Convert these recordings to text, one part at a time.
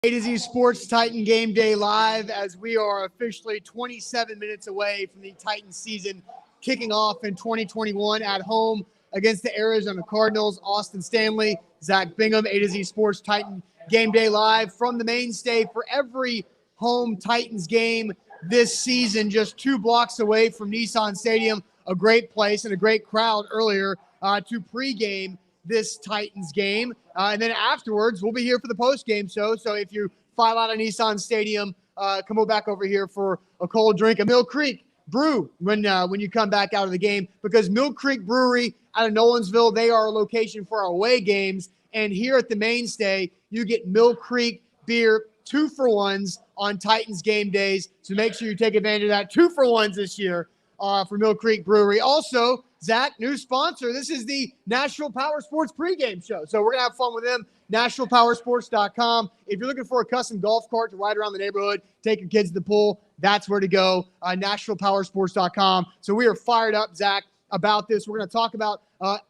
A to Z Sports Titan Game Day Live as we are officially 27 minutes away from the Titans season kicking off in 2021 at home against the Arizona Cardinals. Austin Stanley, Zach Bingham, A to Z Sports Titan Game Day Live from the Mainstay for every home Titans game this season, just 2 blocks away from Nissan Stadium. A great place and a great crowd earlier to pregame this Titans game. And then afterwards, we'll be here for the post-game show. So if you file out of Nissan Stadium, come on back over here for a cold drink, a Mill Creek brew when you come back out of the game, because Mill Creek Brewery out of Nolensville, they are a location for our away games. And here at the Mainstay, you get Mill Creek beer 2-for-1s on Titans game days. So make sure you take advantage of that 2-for-1s this year for Mill Creek Brewery. Also, Zach, new sponsor. This is the Nashville Power Sports pregame show. So we're going to have fun with them. NashvillePowersports.com. If you're looking for a custom golf cart to ride around the neighborhood, take your kids to the pool, that's where to go. NashvillePowersports.com. So we are fired up, Zach, about this. We're going to talk about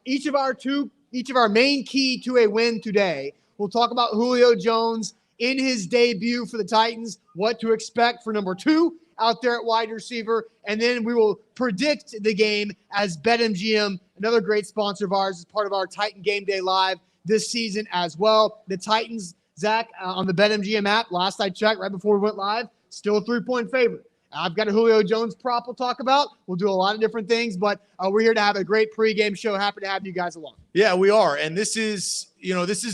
each of our main key to a win today. We'll talk about Julio Jones in his debut for the Titans, what to expect for number 2 out there at wide receiver, and then we will predict the game as BetMGM, another great sponsor of ours, is part of our Titan Game Day Live this season as well. The Titans, Zach, on the BetMGM app, last I checked, right before we went live, still a 3-point favorite. I've got a Julio Jones prop we'll talk about. We'll do a lot of different things, but we're here to have a great pregame show. Happy to have you guys along. Yeah, we are, and this is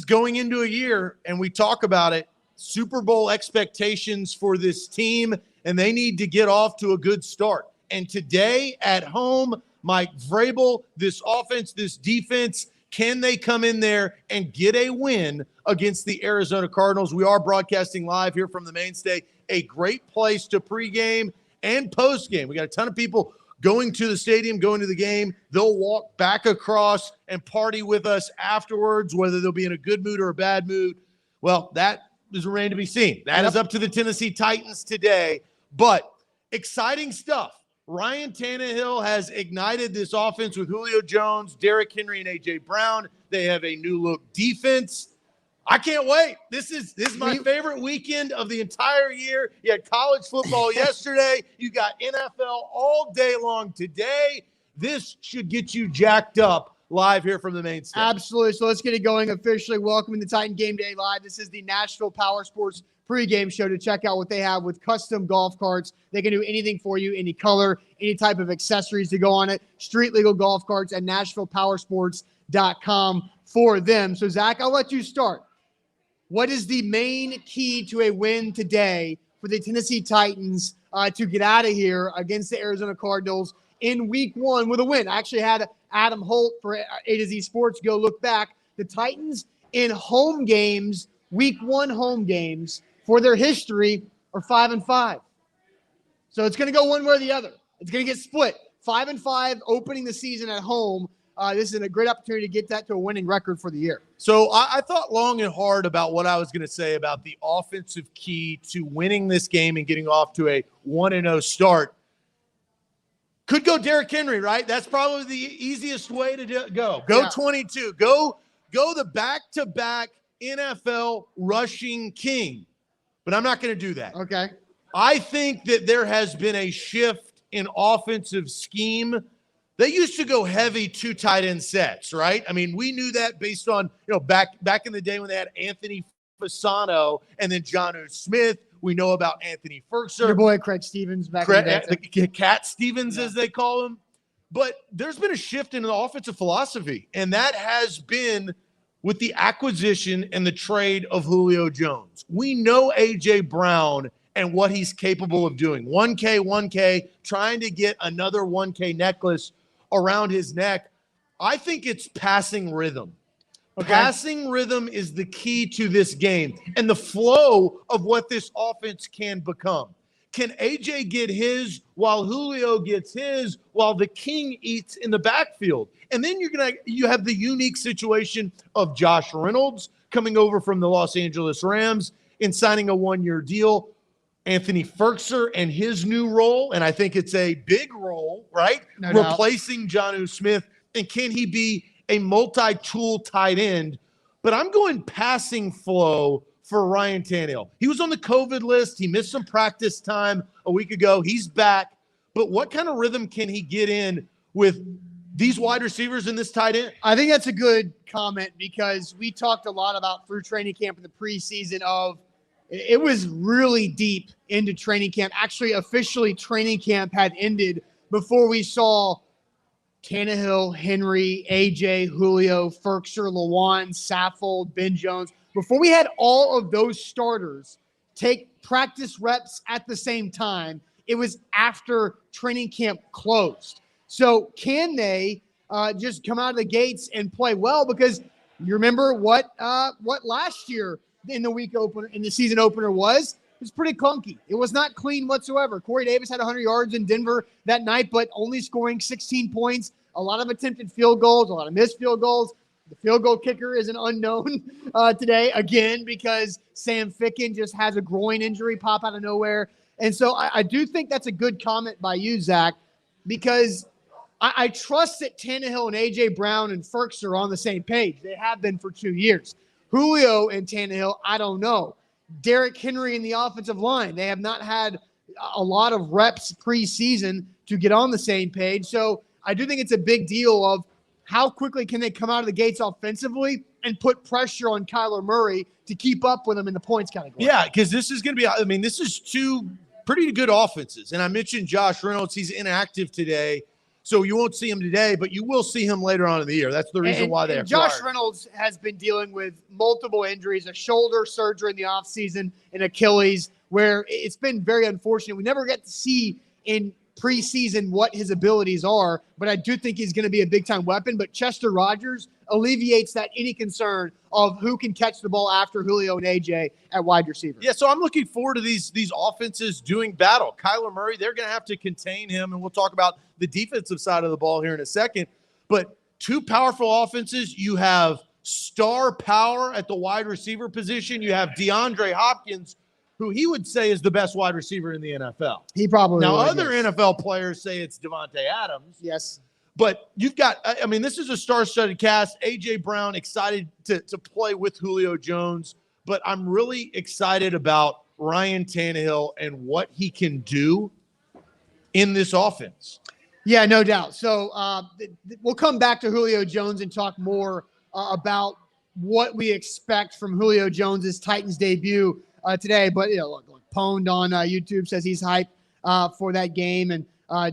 going into a year, and we talk about it, Super Bowl expectations for this team, and they need to get off to a good start. And today at home, Mike Vrabel, this offense, this defense, can they come in there and get a win against the Arizona Cardinals? We are broadcasting live here from the Mainstay, a great place to pregame and postgame. We got a ton of people going to the stadium, going to the game. They'll walk back across and party with us afterwards, whether they'll be in a good mood or a bad mood. Well, that is remain to be seen. That is up to the Tennessee Titans today. But exciting stuff. Ryan Tannehill has ignited this offense with Julio Jones, Derrick Henry, and A.J. Brown. They have a new look defense. I can't wait. This is my favorite weekend of the entire year. You had college football yesterday. You got NFL all day long today. This should get you jacked up live here from the Mainstay. Absolutely. So let's get it going officially. Welcome to Titan Game Day Live. This is the Nashville Power Sports pregame show to check out what they have with custom golf carts. They can do anything for you, any color, any type of accessories to go on it. Street legal golf carts at NashvillePowersports.com for them. So, Zach, I'll let you start. What is the main key to a win today for the Tennessee Titans to get out of here against the Arizona Cardinals in week 1 with a win? I actually had Adam Holt for A to Z Sports go look back. The Titans in home games, week 1 home games for their history are 5-5. So it's going to go one way or the other. It's going to get split. 5-5 opening the season at home. This is a great opportunity to get that to a winning record for the year. So I thought long and hard about what I was going to say about the offensive key to winning this game and getting off to a 1-0 start. Could go Derrick Henry, right? That's probably the easiest way to go. Go 22. Go the back-to-back NFL rushing king. But I'm not going to do that. Okay. I think that there has been a shift in offensive scheme. They used to go heavy 2 tight end sets, right? I mean, we knew that based on, back in the day when they had Anthony Fasano and then Jonnu Smith. We know about Anthony Ferguson. Your boy Craig Stevens back in the day. The Cat Stevens, as they call him. But there's been a shift in the offensive philosophy, and that has been with the acquisition and the trade of Julio Jones. We know A.J. Brown and what he's capable of doing. 1K, trying to get another 1K necklace around his neck. I think it's passing rhythm. Okay. Passing rhythm is the key to this game and the flow of what this offense can become. Can AJ get his while Julio gets his while the king eats in the backfield? And then you have the unique situation of Josh Reynolds coming over from the Los Angeles Rams and signing a 1-year deal. Anthony Ferguson and his new role, and I think it's a big role, right? No doubt. Replacing Jonnu Smith. And can he be a multi-tool tight end? But I'm going passing flow for Ryan Tannehill. He was on the COVID list. He missed some practice time a week ago. He's back. But what kind of rhythm can he get in with these wide receivers and this tight end? I think that's a good comment because we talked a lot about through training camp in the preseason of it was really deep into training camp. Actually, officially training camp had ended before we saw Tannehill, Henry, AJ, Julio, Ferkser, Lewan, Saffold, Ben Jones. Before we had all of those starters take practice reps at the same time, it was after training camp closed. So can they just come out of the gates and play well? Because you remember what last year in the week opener, in the season opener was? It was pretty clunky. It was not clean whatsoever. Corey Davis had 100 yards in Denver that night, but only scoring 16 points. A lot of attempted field goals, a lot of missed field goals. The field goal kicker is an unknown today, again, because Sam Ficken just has a groin injury pop out of nowhere. And so I do think that's a good comment by you, Zach, because I trust that Tannehill and A.J. Brown and Ferks are on the same page. They have been for 2 years. Julio and Tannehill, I don't know. Derrick Henry in the offensive line, they have not had a lot of reps preseason to get on the same page. So I do think it's a big deal of how quickly can they come out of the gates offensively and put pressure on Kyler Murray to keep up with him in the points category. Yeah, because this is going to be – this is two pretty good offenses. And I mentioned Josh Reynolds. He's inactive today, so you won't see him today, but you will see him later on in the year. That's the reason why they acquired. Josh Reynolds has been dealing with multiple injuries, a shoulder surgery in the offseason, an Achilles, where it's been very unfortunate. We never get to see in preseason what his abilities are, but I do think he's going to be a big-time weapon. But Chester Rogers alleviates that any concern of who can catch the ball after Julio and AJ at wide receiver. Yeah, so I'm looking forward to these offenses doing battle. Kyler Murray, they're going to have to contain him, and we'll talk about the defensive side of the ball here in a second. But two powerful offenses. You have star power at the wide receiver position. You have DeAndre Hopkins, who he would say is the best wide receiver in the NFL. He probably now would, other yes. NFL players say it's Devontae Adams. Yes. But you've got, this is a star-studded cast. A.J. Brown excited to play with Julio Jones. But I'm really excited about Ryan Tannehill and what he can do in this offense. Yeah, no doubt. So we'll come back to Julio Jones and talk more about what we expect from Julio Jones's Titans debut today. But, look, Pwned on YouTube says he's hyped for that game. And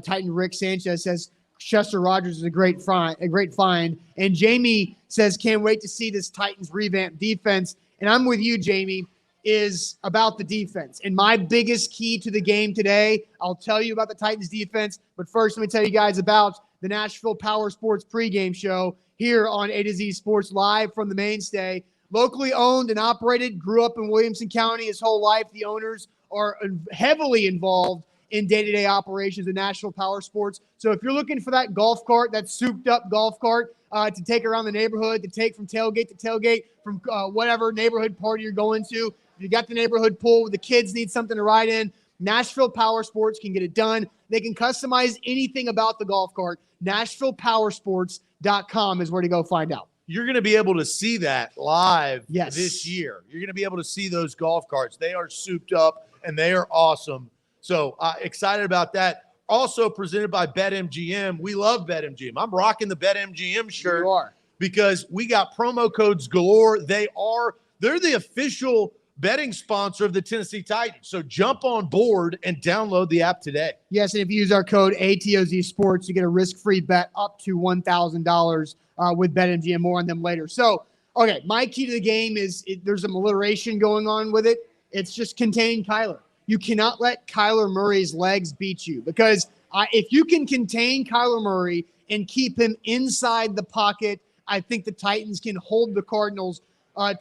Titan Rick Sanchez says Chester Rogers is a great find. And Jamie says, can't wait to see this Titans revamped defense. And I'm with you, Jamie, is about the defense. And my biggest key to the game today, I'll tell you about the Titans defense. But first, let me tell you guys about the Nashville Power Sports pregame show here on A to Z Sports Live from the Mainstay. Locally owned and operated, grew up in Williamson County his whole life. The owners are heavily involved in day-to-day operations of Nashville Power Sports. So if you're looking for that golf cart, that souped-up golf cart to take around the neighborhood, to take from tailgate to tailgate, from whatever neighborhood party you're going to, if you got the neighborhood pool, the kids need something to ride in, Nashville Power Sports can get it done. They can customize anything about the golf cart. NashvillePowersports.com is where to go find out. You're going to be able to see that live Yes. this year. You're going to be able to see those golf carts. They are souped up, and they are awesome. So excited about that. Also presented by BetMGM. We love BetMGM. I'm rocking the BetMGM shirt. You are. Because we got promo codes galore. They're the official betting sponsor of the Tennessee Titans. So jump on board and download the app today. Yes, and if you use our code ATOZ Sports, you get a risk-free bet up to $1,000 with BetMGM. More on them later. So, okay, my key to the game is there's some alliteration going on with it. It's just contain Kyler. You cannot let Kyler Murray's legs beat you because if you can contain Kyler Murray and keep him inside the pocket, I think the Titans can hold the Cardinals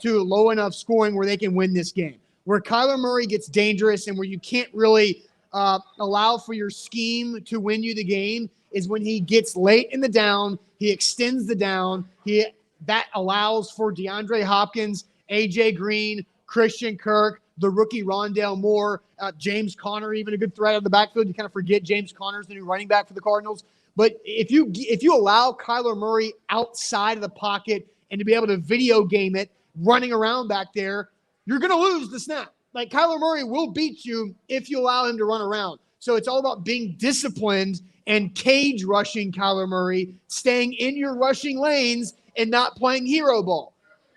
to a low enough scoring where they can win this game. Where Kyler Murray gets dangerous and where you can't really allow for your scheme to win you the game is when he gets late in the down, he extends the down, that allows for DeAndre Hopkins, AJ Green, Christian Kirk, the rookie Rondale Moore, James Conner, even a good threat out of the backfield. You kind of forget James Conner's the new running back for the Cardinals. But if you allow Kyler Murray outside of the pocket and to be able to video game it, running around back there, you're going to lose the snap. Like Kyler Murray will beat you if you allow him to run around. So it's all about being disciplined and cage rushing Kyler Murray, staying in your rushing lanes and not playing hero ball.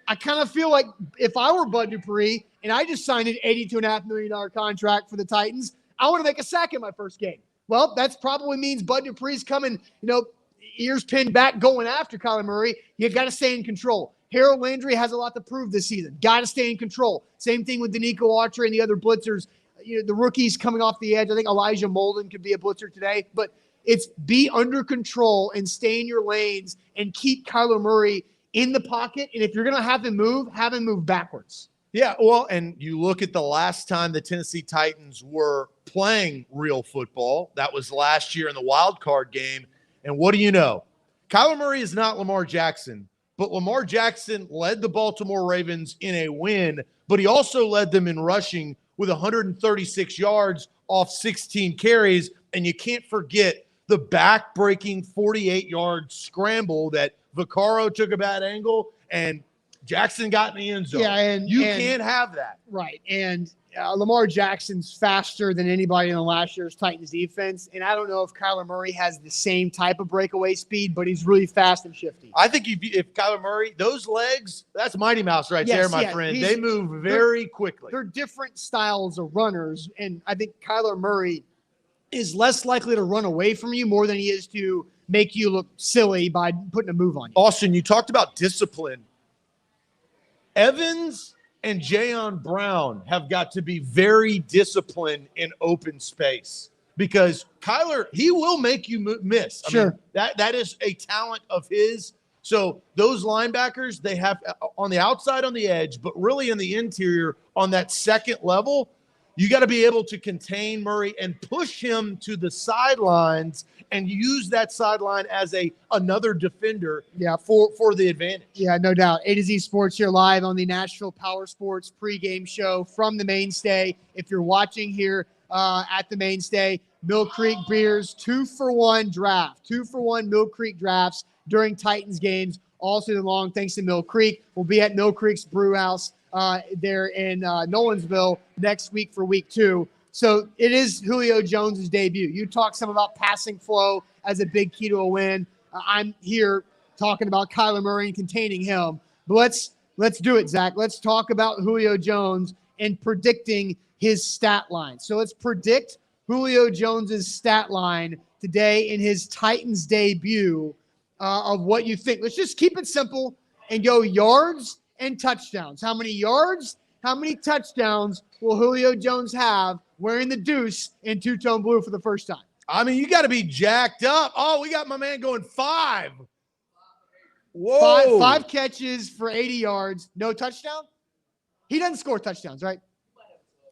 I kind of feel like if I were Bud Dupree and I just signed an $82.5 million contract for the Titans, I want to make a sack in my first game. Well, that probably means Bud Dupree's coming, ears pinned back, going after Kyler Murray. You got to stay in control. Harold Landry has a lot to prove this season. Got to stay in control. Same thing with Danico Autry and the other blitzers. The rookies coming off the edge. I think Elijah Molden could be a blitzer today. But it's be under control and stay in your lanes and keep Kyler Murray in the pocket. And if you're going to have him move backwards. Yeah, well, and you look at the last time the Tennessee Titans were playing real football. That was last year in the wild card game. And what do you know? Kyler Murray is not Lamar Jackson, but Lamar Jackson led the Baltimore Ravens in a win, but he also led them in rushing with 136 yards off 16 carries. And you can't forget the back-breaking 48-yard scramble that Vaccaro took a bad angle and Jackson got in the end zone. Yeah, and you can't have that. Right, and Lamar Jackson's faster than anybody in the last year's Titans defense, and I don't know if Kyler Murray has the same type of breakaway speed, but he's really fast and shifty. I think if Kyler Murray, those legs, that's Mighty Mouse right there, my friend. They move very quickly. They're different styles of runners, and I think Kyler Murray is less likely to run away from you more than he is to make you look silly by putting a move on you. Austin, you talked about discipline. Evans and Jayon Brown have got to be very disciplined in open space because Kyler, he will make you miss. Sure. I mean, that is a talent of his. So those linebackers, they have on the outside on the edge, but really in the interior on that second level, you got to be able to contain Murray and push him to the sidelines and use that sideline as another defender for the advantage. Yeah, no doubt. A to Z Sports here live on the Nashville Power Sports pregame show from the Mainstay. If you're watching here at the Mainstay, Mill Creek Beers 2-for-1 draft. 2-for-1 Mill Creek drafts during Titans games all season long. Thanks to Mill Creek. We'll be at Mill Creek's Brew House there in Nolensville next week for week 2. So it is Julio Jones' debut. You talk some about passing flow as a big key to a win. I'm here talking about Kyler Murray and containing him. But let's do it, Zach. Let's talk about Julio Jones and predicting his stat line. So let's predict Julio Jones' stat line today in his Titans debut of what you think. Let's just keep it simple and go yards and touchdowns. How many yards? How many touchdowns will Julio Jones have wearing the deuce in two-tone blue for the first time? I mean, you got to be jacked up. Oh, we got my man going 5. Whoa. 5 catches for 80 yards. No touchdown? He doesn't score touchdowns, right?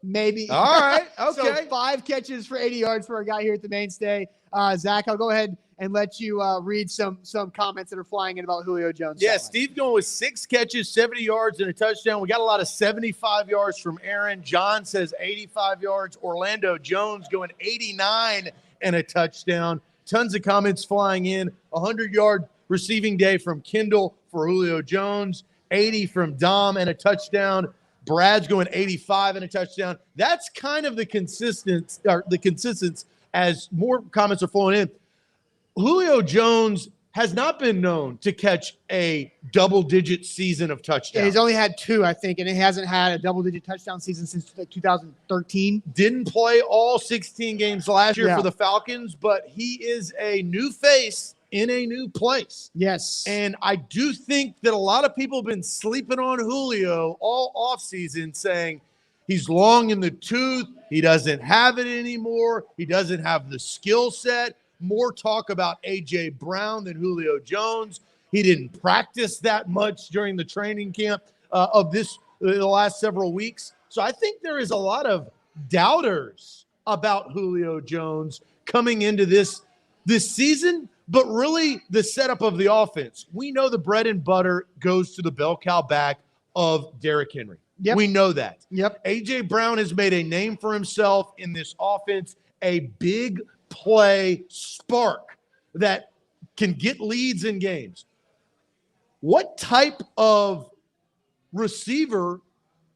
Maybe. All right. Okay. So 5 catches for 80 yards for a guy here at the Mainstay. Zach, I'll go ahead and let you read some comments that are flying in about Julio Jones. Yeah, Steve going with 6 catches, 70 yards, and a touchdown. We got a lot of 75 yards from Aaron. John says 85 yards. Orlando Jones going 89 and a touchdown. Tons of comments flying in. 100-yard receiving day from Kendall for Julio Jones. 80 from Dom and a touchdown. Brad's going 85 and a touchdown. That's kind of the consistency as more comments are flowing in. Julio Jones has not been known to catch a double-digit season of touchdowns. Yeah, he's only had 2, I think, and he hasn't had a double-digit touchdown season since 2013. Didn't play all 16 games last year for the Falcons, but he is a new face in a new place. Yes. And I do think that a lot of people have been sleeping on Julio all offseason saying he's long in the tooth. He doesn't have it anymore. He doesn't have the skill set. More talk about A.J. Brown than Julio Jones. He didn't practice that much during the training camp of the last several weeks. So I think there is a lot of doubters about Julio Jones coming into this season, but really the setup of the offense. We know the bread and butter goes to the bell cow back of Derrick Henry. Yep. We know that. Yep. A.J. Brown has made a name for himself in this offense, a big play spark that can get leads in games. What type of receiver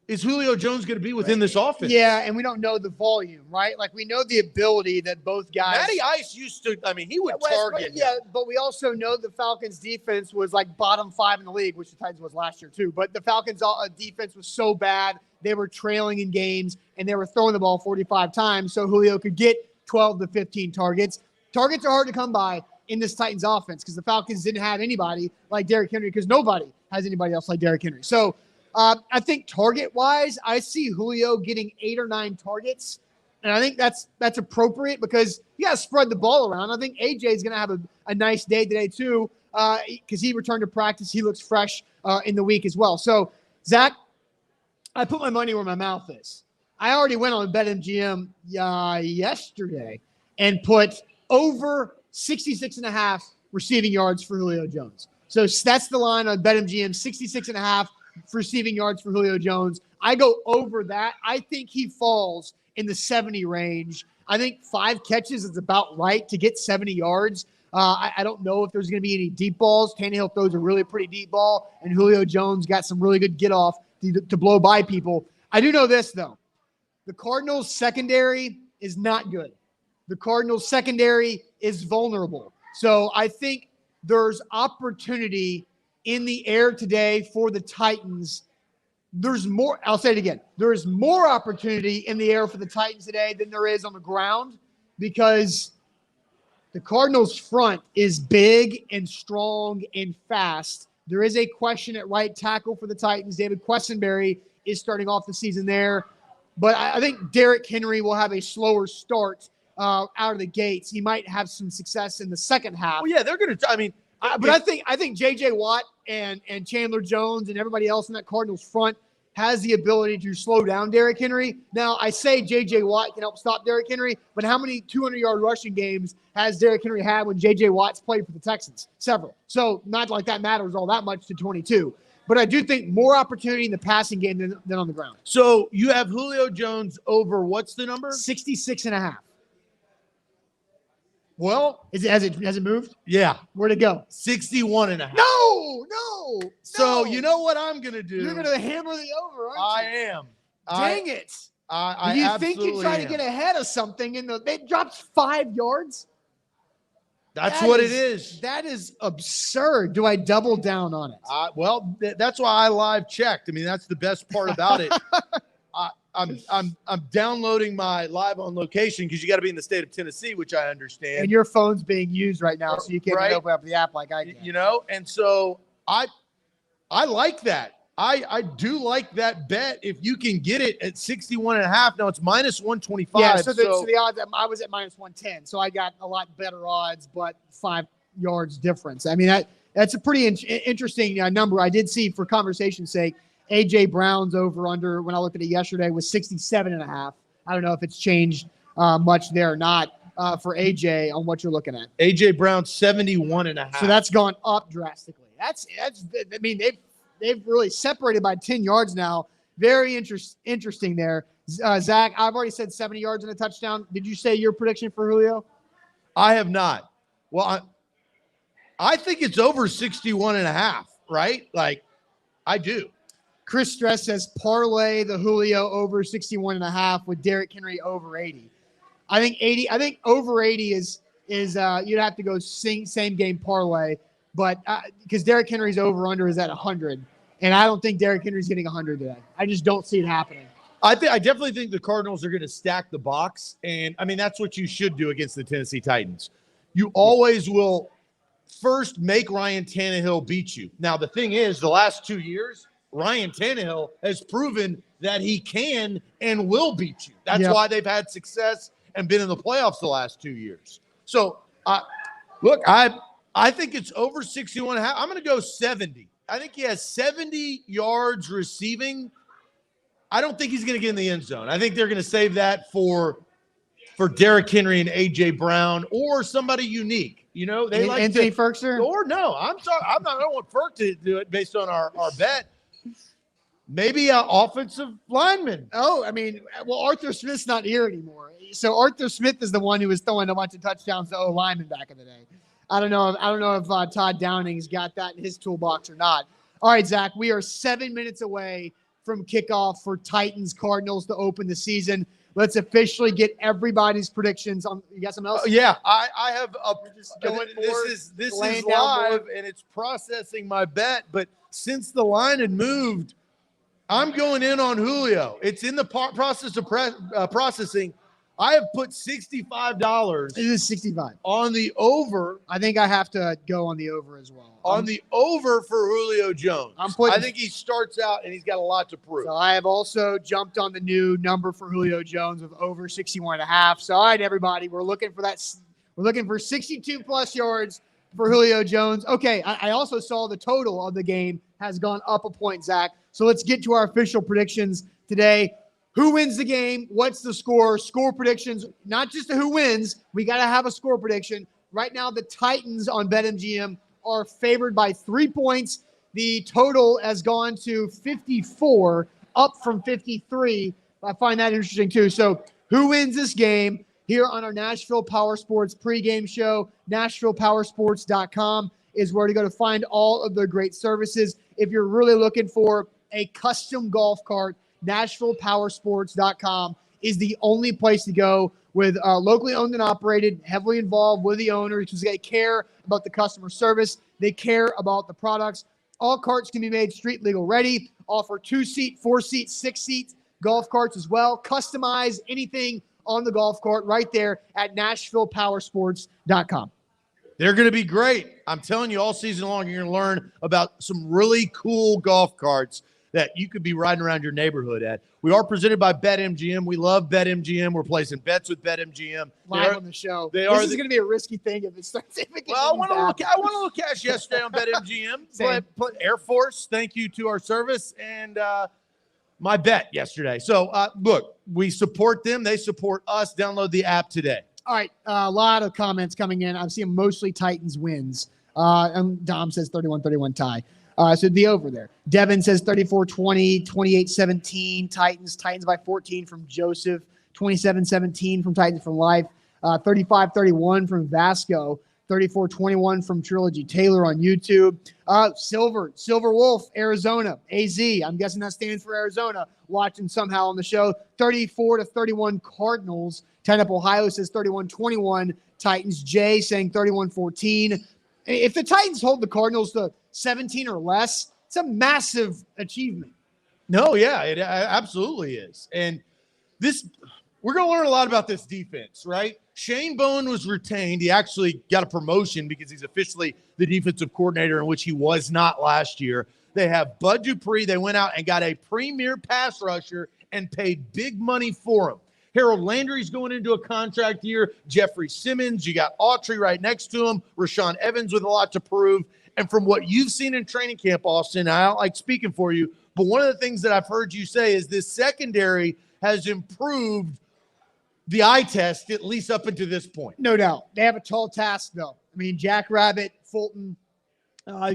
is Julio Jones going to be within this offense? Yeah, and we don't know the volume, right? Like, we know the ability that both guys. Matty Ice used to. I mean, he would target. Yeah, but we also know the Falcons' defense was like bottom 5 in the league, which the Titans was last year too. But the Falcons' defense was so bad, they were trailing in games and they were throwing the ball 45 times, so Julio could get 12 to 15 targets. Targets are hard to come by in this Titans offense because the Falcons didn't have anybody like Derrick Henry, because nobody has anybody else like Derrick Henry. So I think target-wise, I see Julio getting 8 or 9 targets, and I think that's appropriate because you got to spread the ball around. I think AJ is going to have a nice day today too because he returned to practice. He looks fresh in the week as well. So, Zach, I put my money where my mouth is. I already went on BetMGM yesterday and put over 66.5 receiving yards for Julio Jones. So that's the line on BetMGM, 66.5 receiving yards for Julio Jones. I go over that. I think he falls in the 70 range. I think 5 catches is about right to get 70 yards. I don't know if there's going to be any deep balls. Tannehill throws a really pretty deep ball, and Julio Jones got some really good get-off to blow by people. I do know this, though. The Cardinals' secondary is not good. The Cardinals' secondary is vulnerable. So I think there's opportunity in the air today for the Titans. There's more. I'll say it again. There is more opportunity in the air for the Titans today than there is on the ground because the Cardinals' front is big and strong and fast. There is a question at right tackle for the Titans. David Quessenberry is starting off the season there. But I think Derrick Henry will have a slower start out of the gates. He might have some success in the second half. Well, yeah, they're going to. I mean, but I think J.J. Watt and Chandler Jones and everybody else in that Cardinals front has the ability to slow down Derrick Henry. Now, I say J.J. Watt can help stop Derrick Henry, but how many 200-yard rushing games has Derrick Henry had when J.J. Watt's played for the Texans? Several. So not like that matters all that much to 22. But I do think more opportunity in the passing game than on the ground. So you have Julio Jones over what's the number? 66.5. Well, has it moved? Yeah. Where'd it go? 61.5. No. So you know what I'm going to do? You're going to hammer the over, aren't you? I am. Dang it. I you think you try to get ahead of something and they dropped 5 yards? That's what it is. That is absurd. Do I double down on it? Well, that's why I live checked. I mean, that's the best part about it. I'm downloading my live on location because you got to be in the state of Tennessee, which I understand. And your phone's being used right now, so you can't open up the app like I can. You know, and so I like that. I do like that bet if you can get it at 61.5. Now it's minus 125. Yeah, so the odds, I was at minus 110, so I got a lot better odds, but 5 yards difference. I mean, that's a pretty interesting number. I did see, for conversation's sake, A.J. Brown's over-under, when I looked at it yesterday, was 67.5. I don't know if it's changed much there or not for A.J. on what you're looking at. A.J. Brown, 71.5. So that's gone up drastically. That's. I mean, they've really separated by 10 yards now. Very interesting there. Zach, I've already said 70 yards and a touchdown. Did you say your prediction for Julio? I have not. Well, I think it's over 61.5, right? Like, I do. Chris Stress says parlay the Julio over 61.5 with Derrick Henry over 80. I think over 80 is you'd have to go same game parlay, but because Derrick Henry's over under is at 100, and I don't think Derrick Henry's getting 100 today. I just don't see it happening. I definitely think the Cardinals are going to stack the box, and I mean that's what you should do against the Tennessee Titans. You always will first make Ryan Tannehill beat you. Now the thing is, the last 2 years, Ryan Tannehill has proven that he can and will beat you. That's why they've had success and been in the playoffs the last 2 years. So, look, I think it's over 61.5. I'm going to go 70. I think he has 70 yards receiving. I don't think he's going to get in the end zone. I think they're going to save that for Derrick Henry and A.J. Brown or somebody unique. You know, they like Anthony Ferkser? Or no, I'm sorry. I don't want Ferk to do it based on our bet. Maybe an offensive lineman. Oh, I mean, well, Arthur Smith's not here anymore. So Arthur Smith is the one who was throwing a bunch of touchdowns to O-linemen back in the day. I don't know if Todd Downing's got that in his toolbox or not. All right, Zach, we are 7 minutes away from kickoff for Titans Cardinals to open the season. Let's officially get everybody's predictions on. You got something else? Yeah, I have a. This is live and it's processing my bet. But since the line had moved, I'm going in on Julio. It's in the process of processing. I have put $65. It is 65 on the over. I think I have to go on the over as well. On the over for Julio Jones. I think he starts out and he's got a lot to prove. So I have also jumped on the new number for Julio Jones of over 61.5. So all right, everybody, we're looking for that. We're looking for 62 plus yards for Julio Jones. Okay, I also saw the total of the game has gone up a point, Zach. So let's get to our official predictions today. Who wins the game? What's the score? Score predictions, not just who wins. We got to have a score prediction. Right now, the Titans on BetMGM are favored by 3 points. The total has gone to 54, up from 53. I find that interesting, too. So who wins this game? Here on our Nashville Power Sports pregame show, NashvillePowersports.com is where to go to find all of their great services. If you're really looking for a custom golf cart, NashvillePowersports.com is the only place to go with locally owned and operated, heavily involved with the owners because they care about the customer service. They care about the products. All carts can be made street legal ready. Offer 2-seat, 4-seat, 6-seat golf carts as well. Customize anything on the golf cart right there at NashvillePowersports.com. They're going to be great. I'm telling you, all season long, you're going to learn about some really cool golf carts that you could be riding around your neighborhood at. We are presented by BetMGM. We love BetMGM. We're placing bets with BetMGM. Live on the show. This is going to be a risky thing if it starts. Well, I want a little cash yesterday on BetMGM. Put Air Force, thank you to our service, and my bet yesterday. So, look, we support them. They support us. Download the app today. All right, a lot of comments coming in. I'm seeing mostly Titans wins. And Dom says 31-31 tie. So the over there. Devin says 34-20, 28-17, Titans by 14 from Joseph, 27-17 from Titans for Life, 35-31 from Vasco, 34-21 from Trilogy Taylor on YouTube. Silver Wolf, Arizona, AZ. I'm guessing that stands for Arizona, watching somehow on the show. 34-31 Cardinals. 10 Up Ohio says 31-21 Titans. Jay saying 31-14. If the Titans hold the Cardinals to 17 or less, it's a massive achievement. No, yeah, it absolutely is. And we're going to learn a lot about this defense, right? Shane Bowen was retained. He actually got a promotion because he's officially the defensive coordinator, in which he was not last year. They have Bud Dupree. They went out and got a premier pass rusher and paid big money for him. Harold Landry's going into a contract year. Jeffrey Simmons, you got Autry right next to him. Rashawn Evans with a lot to prove. And from what you've seen in training camp, Austin, I don't like speaking for you, but one of the things that I've heard you say is this secondary has improved the eye test, at least up until this point. No doubt. They have a tall task, though. I mean, Jack Rabbit, Fulton,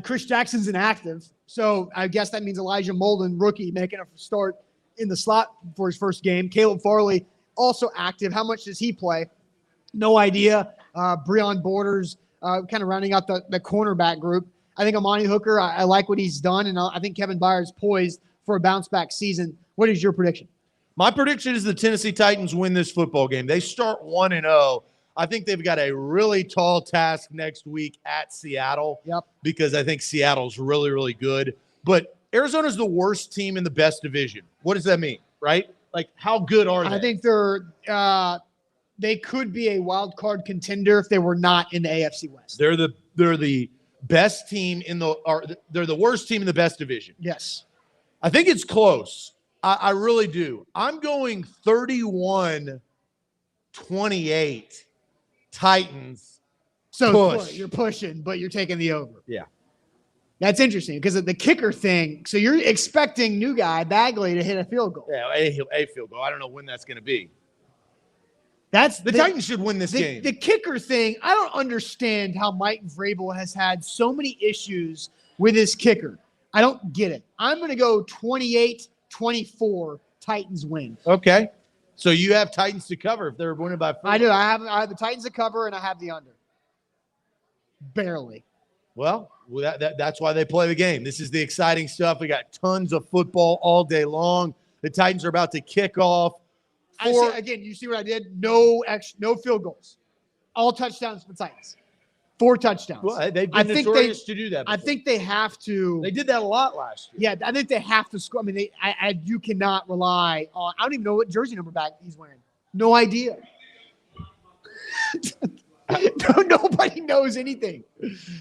Chris Jackson's inactive. So I guess that means Elijah Molden, rookie, making a start in the slot for his first game. Caleb Farley, also active. How much does he play? No idea. Breon Borders, kind of rounding out the cornerback group. I think Amani Hooker, I like what he's done, and I think Kevin Byard's poised for a bounce-back season. What is your prediction? My prediction is the Tennessee Titans win this football game. They start 1-0. I think they've got a really tall task next week at Seattle. Yep. Because I think Seattle's really, really good. But Arizona's the worst team in the best division. What does that mean, right? Like, how good are they? I think they could be a wild card contender if they were not in the AFC West. They're the best team they're the worst team in the best division. Yes. I think it's close. I really do. I'm going 31-28 Titans. So you're pushing, but you're taking the over. Yeah. That's interesting because of the kicker thing. So you're expecting new guy Bagley to hit a field goal. Yeah, a field goal. I don't know when that's going to be. The Titans should win this game. The kicker thing, I don't understand how Mike Vrabel has had so many issues with his kicker. I don't get it. I'm going to go 28-24 Titans win. Okay. So you have Titans to cover if they're winning by 4. I do. I have the Titans to cover, and I have the under. Barely. Well, Well, that's why they play the game. This is the exciting stuff. We got tons of football all day long. The Titans are about to kick off. Again, you see what I did? No field goals. All touchdowns for the Titans. 4 touchdowns. Well, they've been notorious to do that before. I think they have to. They did that a lot last year. Yeah, I think they have to score. I mean, you cannot rely on. I don't even know what jersey number back he's wearing. No idea. Nobody knows anything.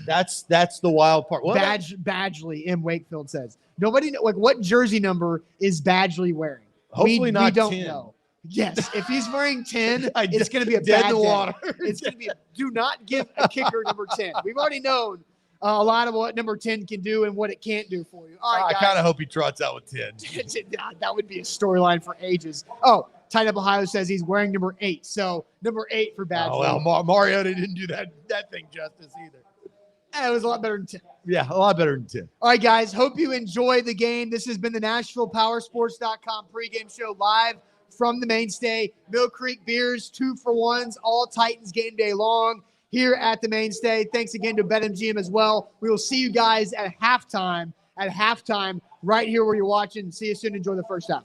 That's the wild part. Badgley M. Wakefield says nobody what jersey number is Badgley wearing. Hopefully not. We don't 10. know. Yes, if he's wearing 10, it's going to be a dead bad in the day. water. It's going to be. Do not give a kicker number 10. We've already known a lot of what number 10 can do and what it can't do for you. All right, I kind of hope he trots out with 10. That would be a storyline for ages. Oh, Tight Up Ohio says he's wearing number 8. So number 8 for Badgley. Oh, well, Mariota didn't do that thing justice either. It was a lot better than 10. Yeah, a lot better than 10. All right, guys. Hope you enjoy the game. This has been the NashvillePowersports.com pregame show live from the Mainstay. Mill Creek Beers, 2-for-1s, all Titans game day long here at the Mainstay. Thanks again to BetMGM as well. We will see you guys at halftime right here where you're watching. See you soon. Enjoy the first half.